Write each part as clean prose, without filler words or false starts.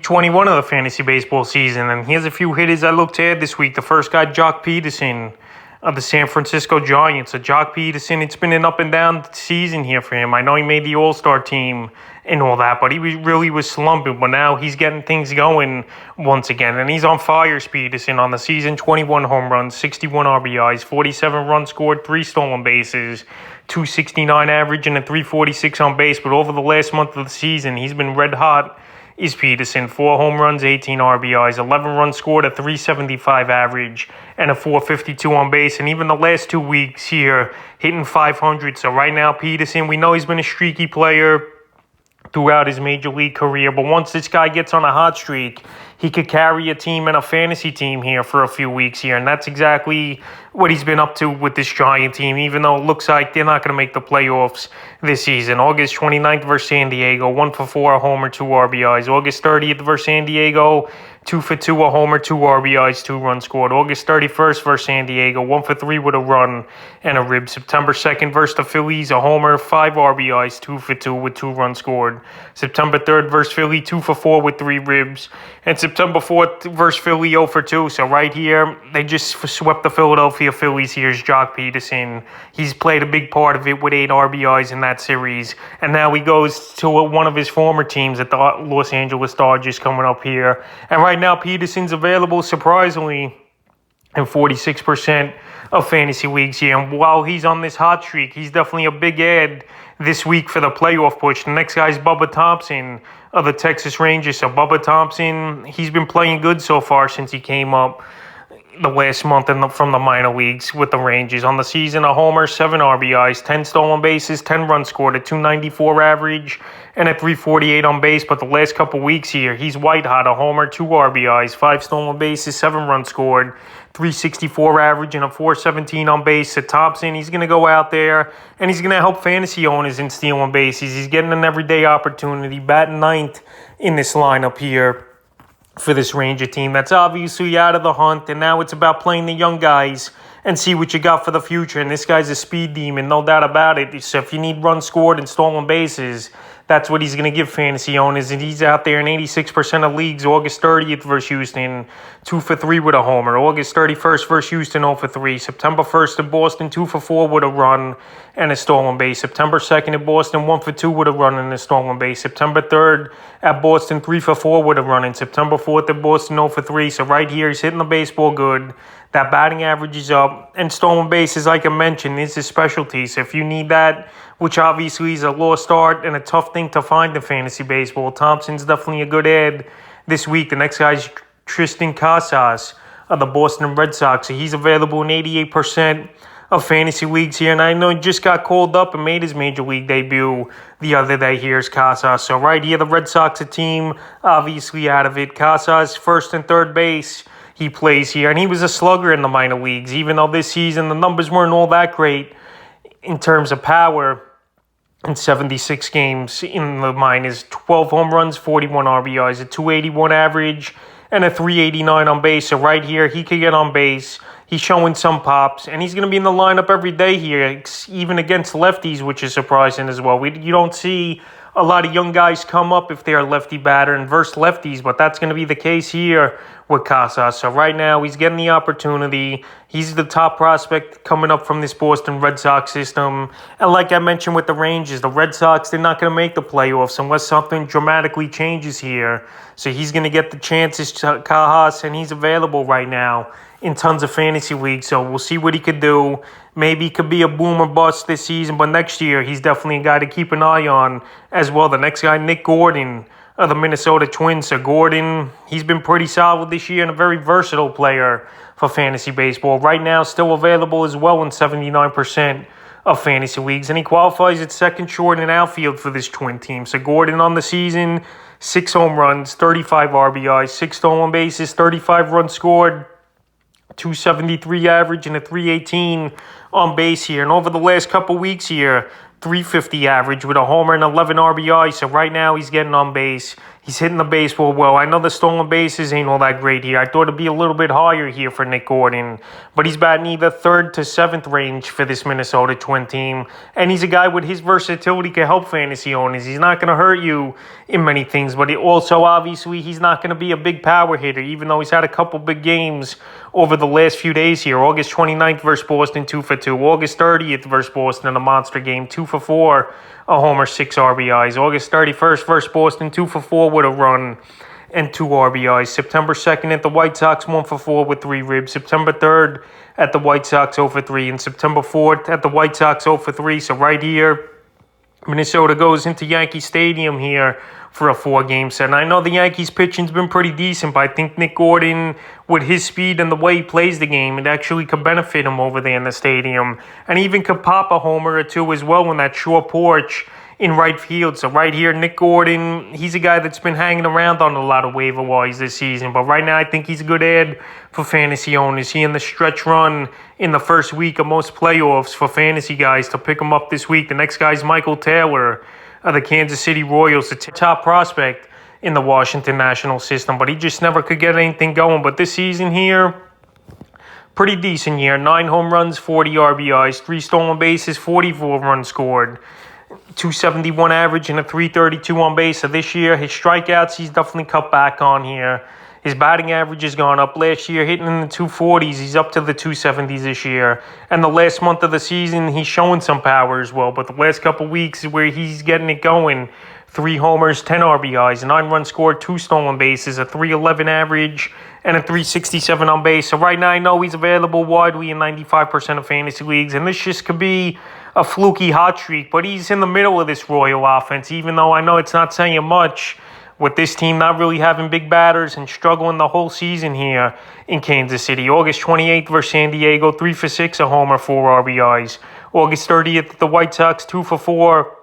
21 of the fantasy baseball season. And here's a few hitters I look to add this week. The first guy, Jacques Peterson of the San Francisco Giants. So Jacques Peterson, it's been an up and down season here for him. I know he made the All-Star team and all that, but he really was slumping. But now he's getting things going once again. And he's on fire, Peterson, on the season. 21 home runs, 61 RBIs, 47 runs scored, 3 stolen bases, 269 average, and a 346 on base. But over the last month of the season, he's been red hot. Is Peterson, 4 home runs, 18 RBIs, 11 runs scored, a 375 average, and a 452 on base. And even the last 2 weeks here, hitting 500. So right now, Peterson, we know he's been a streaky player throughout his major league career. But once this guy gets on a hot streak, he could carry a team and a fantasy team here for a few weeks here. And that's exactly what he's been up to with this Giant team, even though it looks like they're not going to make the playoffs this season. August 29th versus San Diego, 1 for 4, a homer, 2 RBIs. August 30th versus San Diego, 2 for 2, a homer, 2 RBIs, 2 runs scored. August 31st versus San Diego, 1 for 3 with a run and a rib. September 2nd versus the Phillies, a homer, 5 RBIs, 2 for 2 with 2 runs scored. September 3rd versus Philly, 2 for 4 with 3 ribs. And September 4th versus Philly, 0 for 2. So right here, they just swept the Philadelphia Phillies. Here's Jacques Peterson. He's played a big part of it with 8 RBIs in that series. And now he goes to one of his former teams at the Los Angeles Dodgers coming up here. And right now, Peterson's available, surprisingly, in 46% of fantasy leagues here. And while he's on this hot streak, he's definitely a big add this week for the playoff push. The next guy is Bubba Thompson of the Texas Rangers. So Bubba Thompson, he's been playing good so far since he came up the last month from the minor leagues with the Rangers. On the season, a homer, 7 RBIs, 10 stolen bases, 10 runs scored, a 294 average, and a 348 on base. But the last couple weeks here, he's white hot, a homer, 2 RBIs, 5 stolen bases, 7 runs scored, 364 average, and a 417 on base. So Thompson, he's going to go out there, and he's going to help fantasy owners in stealing bases. He's getting an everyday opportunity, batting 9th in this lineup here for this Ranger team that's obviously out of the hunt, and now it's about playing the young guys and see what you got for the future. And this guy's a speed demon, no doubt about it. So if you need runs scored and stolen bases, that's what he's going to give fantasy owners. And he's out there in 86% of leagues. August 30th versus Houston, 2 for 3 with a homer. August 31st versus Houston, 0 for 3. September 1st in Boston, 2 for 4 with a run and a stolen base. September 2nd in Boston, 1 for 2 with a run and a stolen base. September 3rd at Boston, 3 for 4 with a run. And September 4th at Boston, 0 for 3. So right here, he's hitting the baseball good. That batting average is up. And stolen bases, like I mentioned, is his specialty. So if you need that, which obviously is a lost art and a tough thing to find in fantasy baseball, Thompson's definitely a good add this week. The next guy's Tristan Casas of the Boston Red Sox. So he's available in 88% of fantasy leagues here. And I know he just got called up and made his major league debut the other day. Here's Casas. So right here, the Red Sox, a team obviously out of it. Casas, first and third base. He plays here, and he was a slugger in the minor leagues, even though this season the numbers weren't all that great in terms of power. In 76 games in the minors, 12 home runs, 41 RBIs, a 281 average, and a 389 on base. So right here, he could get on base. He's showing some pops, and he's going to be in the lineup every day here, even against lefties, which is surprising as well. You don't see a lot of young guys come up if they're a lefty batter and versus lefties, but that's going to be the case here with Casas. So right now, he's getting the opportunity. He's the top prospect coming up from this Boston Red Sox system. And like I mentioned with the Rangers, the Red Sox, they're not going to make the playoffs unless something dramatically changes here. So he's going to get the chances to Casas, and he's available right now in tons of fantasy leagues. So we'll see what he could do. Maybe he could be a boom or bust this season, but next year he's definitely a guy to keep an eye on as well. The next guy, Nick Gordon of the Minnesota Twins. So Gordon, he's been pretty solid this year and a very versatile player for fantasy baseball. Right now, still available as well in 79% of fantasy leagues, and he qualifies at second short and outfield for this Twin team. So Gordon on the season, 6 home runs, 35 RBIs, 6 stolen bases, 35 runs scored, 273 average, and a 318 on base here. And over the last couple weeks here, .350 average with a homer and 11 RBI. So right now he's getting on base. He's hitting the baseball well. I know the stolen bases ain't all that great here. I thought it'd be a little bit higher here for Nick Gordon. But he's batting either 3rd to 7th range for this Minnesota Twin team. And he's a guy with his versatility can help fantasy owners. He's not going to hurt you in many things. But also, obviously, he's not going to be a big power hitter, even though he's had a couple big games over the last few days here. August 29th versus Boston, 2 for 2. August 30th versus Boston in a monster game, 2 for 4. A homer, 6 RBIs. August 31st versus Boston, 2 for 4 with a run and 2 RBIs. September 2nd at the White Sox, 1 for 4 with 3 ribs. September 3rd at the White Sox, 0 for 3. And September 4th at the White Sox, 0 for 3. So right here, Minnesota goes into Yankee Stadium here for a 4-game set. And I know the Yankees' pitching's been pretty decent, but I think Nick Gordon, with his speed and the way he plays the game, it actually could benefit him over there in the stadium. And even could pop a homer or two as well in that short porch in right field. So right here, Nick Gordon, he's a guy that's been hanging around on a lot of waiver wires this season. But right now, I think he's a good ad for fantasy owners. He in the stretch run in the first week of most playoffs for fantasy guys to pick him up this week. The next guy's Michael Taylor of the Kansas City Royals, the top prospect in the Washington National system. But he just never could get anything going. But this season here, pretty decent year. 9 home runs, 40 RBIs, 3 stolen bases, 44 runs scored. 271 average and a 332 on base. So this year, his strikeouts, he's definitely cut back on here. His batting average has gone up last year, hitting in the 240s. He's up to the 270s this year. And the last month of the season, he's showing some power as well. But the last couple weeks is where he's getting it going. 3 homers, 10 RBIs, 9 runs scored, 2 stolen bases, a 311 average, and a 367 on base. So right now, I know he's available widely in 95% of fantasy leagues. And this just could be a fluky hot streak. But he's in the middle of this Royal offense, even though I know it's not saying much, with this team not really having big batters and struggling the whole season here in Kansas City. August 28th versus San Diego, 3 for 6, a homer, 4 RBIs. August 30th at the White Sox, 2 for 4,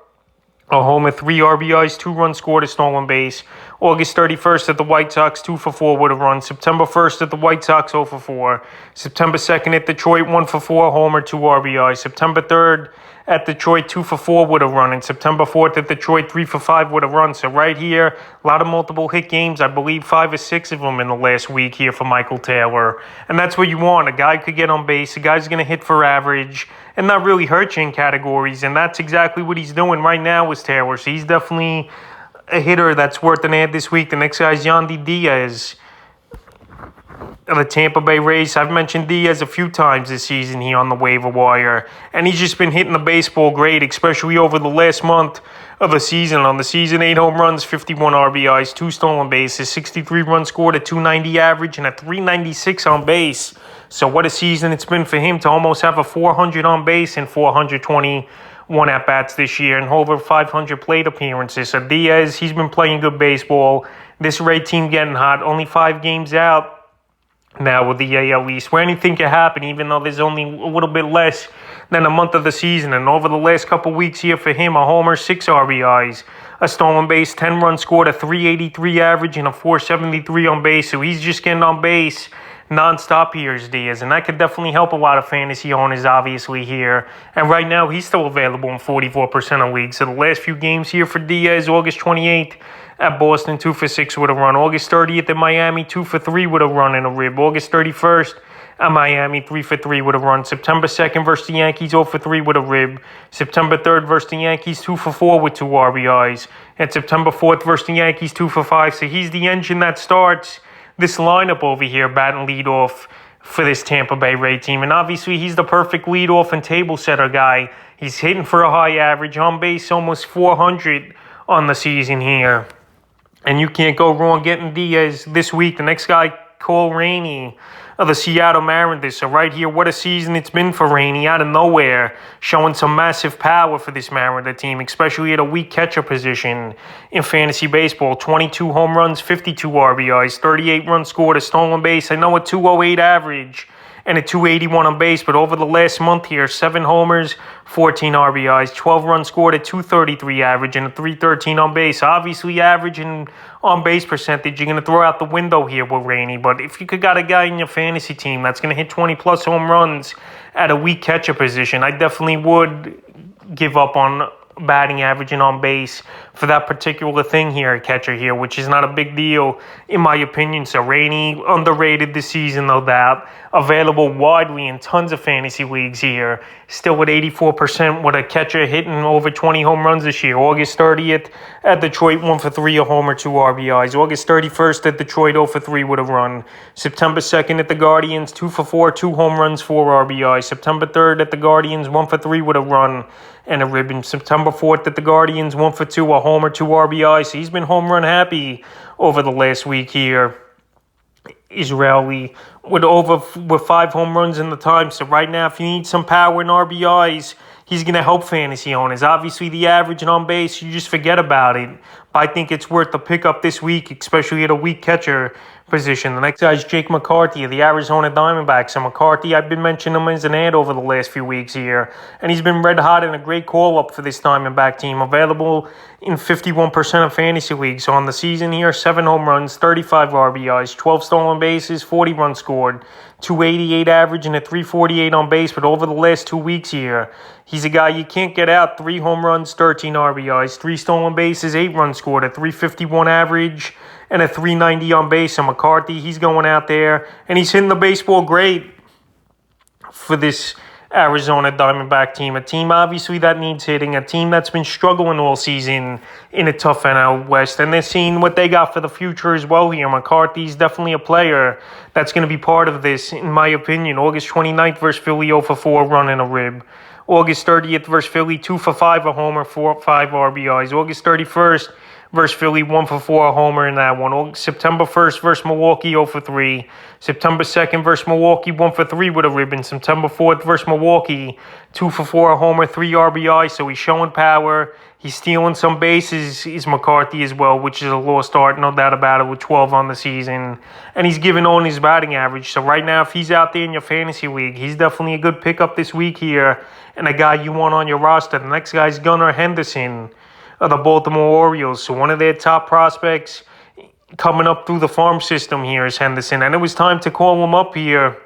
a homer, 3 RBIs, 2 runs scored, a stolen base. August 31st at the White Sox, 2 for 4 with a run. September 1st at the White Sox, 0 for 4. September 2nd at Detroit, 1 for 4, homer, 2 RBIs. September 3rd at Detroit, 2 for 4 with a run. And September 4th at Detroit, 3 for 5 with a run. So right here, a lot of multiple hit games. I believe 5 or 6 of them in the last week here for Michael Taylor. And that's what you want. A guy could get on base. A guy's going to hit for average and not really hurt you in categories. And that's exactly what he's doing right now with Taylor. So he's definitely a hitter that's worth an ad this week. The next guy is Yandy Diaz of the Tampa Bay Rays. I've mentioned Diaz a few times this season here on the waiver wire, and he's just been hitting the baseball great, especially over the last month of the season. On the season, 8 home runs, 51 RBIs, 2 stolen bases, 63 runs scored, a 290 average, and a 396 on base. So what a season it's been for him to almost have a 400 on base and 421 at-bats this year and over 500 plate appearances. So Diaz, he's been playing good baseball. This Ray team getting hot, only 5 games out now with the AL East, where anything can happen, even though there's only a little bit less than a month of the season. And over the last couple weeks here for him, a homer, 6 RBIs, a stolen base, 10 runs scored, a 383 average, and a 473 on base. So he's just getting on base nonstop here is Diaz, and that could definitely help a lot of fantasy owners, obviously, here. And right now, he's still available in 44% of leagues. So the last few games here for Diaz, August 28th at Boston, 2 for 6 with a run. August 30th at Miami, 2 for 3 with a run and a rib. August 31st at Miami, 3 for 3 with a run. September 2nd versus the Yankees, 0 for 3 with a rib. September 3rd versus the Yankees, 2 for 4 with 2 RBIs. And September 4th versus the Yankees, 2 for 5. So he's the engine that starts this lineup over here, batting leadoff for this Tampa Bay Ray team. And obviously, he's the perfect leadoff and table setter guy. He's hitting for a high average, on base almost 400 on the season here. And you can't go wrong getting Diaz this week. The next guy, Rainey of the Seattle Mariners. So right here, what a season it's been for Rainey out of nowhere, showing some massive power for this Mariner team, especially at a weak catcher position in fantasy baseball. 22 home runs, 52 RBIs, 38 runs scored, a stolen base. I know a 208 average and a 281 on base, but over the last month here, 7 homers, 14 RBIs, 12 runs scored, a 233 average, and a 313 on base. Obviously, average and on base percentage, you're going to throw out the window here with Rainey, but if you could got a guy in your fantasy team that's going to hit 20-plus home runs at a weak catcher position, I definitely would give up on batting average and on base for that particular thing here, catcher here, which is not a big deal in my opinion. So Rainey, underrated this season, no doubt. Available widely in tons of fantasy leagues here. Still at 84% with a catcher hitting over 20 home runs this year. August 30th at Detroit, 1 for 3, a homer, 2 RBIs. August 31st at Detroit, 0 for 3 with a run. September 2nd at the Guardians, 2 for 4, 2 home runs, 4 RBIs. September 3rd at the Guardians, 1 for 3 with a run and a ribbon. September 4th at the Guardians, 1 for 2, a homer, 2 RBIs. So he's been home run happy over the last week here. Israeli with 5 home runs in the time. So right now, if you need some power and RBIs, he's going to help fantasy owners. Obviously, the average and on base, you just forget about it. But I think it's worth the pickup this week, especially at a weak catcher position. The next guy is Jake McCarthy of the Arizona Diamondbacks. So McCarthy, I've been mentioning him as an ad over the last few weeks here. And he's been red hot and a great call-up for this Diamondback team. Available in 51% of fantasy leagues. So on the season here, 7 home runs, 35 RBIs, 12 stolen bases, 40 runs scored, 288 average and a 348 on base. But over the last 2 weeks here, he's a guy you can't get out. 3 home runs, 13 RBIs, 3 stolen bases, 8 runs scored, a 351 average and a 390 on base. And McCarthy, he's going out there and he's hitting the baseball great for this Arizona Diamondback team. A team, obviously, that needs hitting. A team that's been struggling all season in a tough NL West. And they're seeing what they got for the future as well here. McCarthy's definitely a player that's going to be part of this, in my opinion. August 29th versus Philly, 0 for 4, run and a rib. August 30th versus Philly, 2 for 5, a homer, 5 RBIs. August 31st versus Philly, 1 for 4, a homer in that one. September 1st versus Milwaukee, 0 for 3. September 2nd versus Milwaukee, 1 for 3 with a ribbon. September 4th versus Milwaukee, 2 for 4, a homer, 3 RBI. So he's showing power. He's stealing some bases, is McCarthy as well, which is a lost art, no doubt about it, with 12 on the season. And he's giving on his batting average. So right now, if he's out there in your fantasy league, he's definitely a good pickup this week here and a guy you want on your roster. The next guy is Henderson of the Baltimore Orioles. So one of their top prospects coming up through the farm system here is Henderson. And it was time to call him up here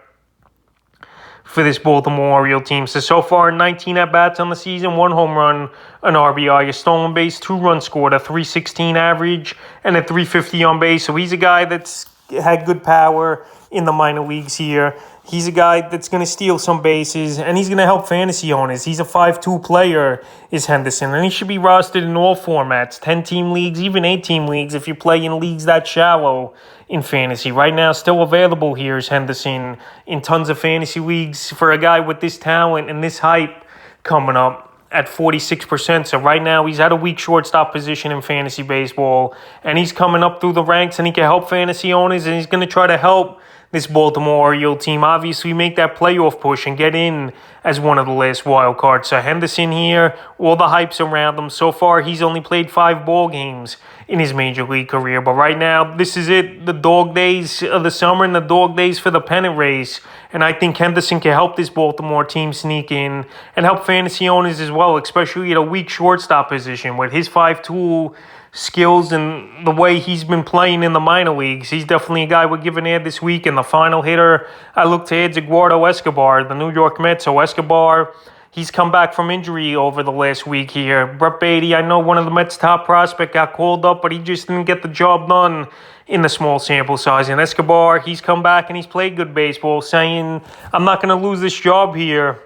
for this Baltimore Oriole team. So far, 19 at-bats on the season, 1 home run, an RBI, a stolen base, 2 runs scored, a 316 average, and a 350 on base. So he's a guy that's had good power in the minor leagues here. He's a guy that's going to steal some bases, and he's going to help fantasy owners. He's a 5-2 player, is Henderson, and he should be rostered in all formats, 10-team leagues, even 8-team leagues, if you play in leagues that shallow in fantasy. Right now, still available here is Henderson in tons of fantasy leagues for a guy with this talent and this hype coming up at 46%. So right now, he's at a weak shortstop position in fantasy baseball, and he's coming up through the ranks, and he can help fantasy owners, and he's going to try to help this Baltimore Oriole team obviously make that playoff push and get in as one of the last wild cards. So Henderson here, all the hype's around him. So far, he's only played 5 ball games in his major league career. But right now, this is it, the dog days of the summer and the dog days for the pennant race. And I think Henderson can help this Baltimore team sneak in and help fantasy owners as well, especially at a weak shortstop position with his 5-tool skills and the way he's been playing in the minor leagues. He's definitely a guy we're giving ad this week. And the final hitter I look to add is Eduardo Escobar, the New York Mets. So Escobar, he's come back from injury over the last week here. Brett Beatty, I know one of the Mets' top prospect, got called up, but he just didn't get the job done in the small sample size. And Escobar, he's come back and he's played good baseball, saying, I'm not going to lose this job here.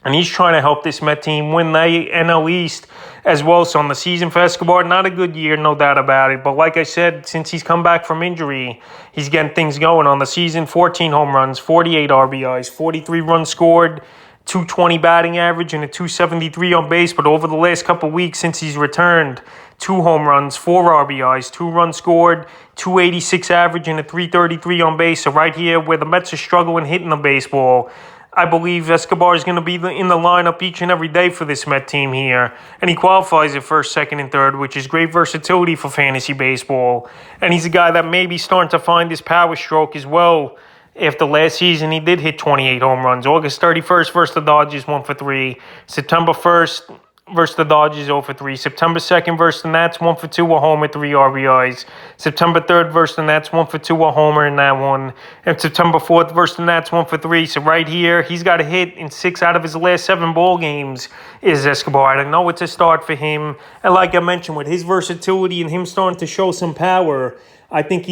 And he's trying to help this Met team win the NL East as well. So on the season for Escobar, not a good year, no doubt about it. But like I said, since he's come back from injury, he's getting things going. On the season, 14 home runs, 48 RBIs, 43 runs scored, 220 batting average, and a 273 on base. But over the last couple of weeks since he's returned, 2 home runs, 4 RBIs, 2 runs scored, 286 average, and a 333 on base. So right here where the Mets are struggling hitting the baseball, I believe Escobar is going to be in the lineup each and every day for this Met team here. And he qualifies at first, second, and third, which is great versatility for fantasy baseball. And he's a guy that may be starting to find his power stroke as well. After last season, he did hit 28 home runs. August 31st versus the Dodgers, 1 for 3. September 1st versus the Dodgers, 0 for 3. September 2nd versus the Nats, 1 for 2, a homer, 3 RBIs. September 3rd versus the Nats, 1 for 2, a homer in that one. And September 4th versus the Nats, 1 for 3. So right here, he's got a hit in 6 out of his last 7 ball games is Escobar. I know it's a start for him. And like I mentioned, with his versatility and him starting to show some power, I think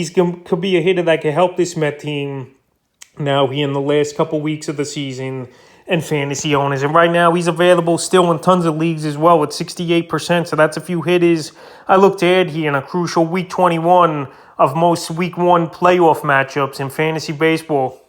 could be a hitter that could help this Met team now here in the last couple weeks of the season and fantasy owners. And right now, he's available still in tons of leagues as well at 68%. So that's a few hitters I look to add here in a crucial Week 21 of most Week 1 playoff matchups in fantasy baseball.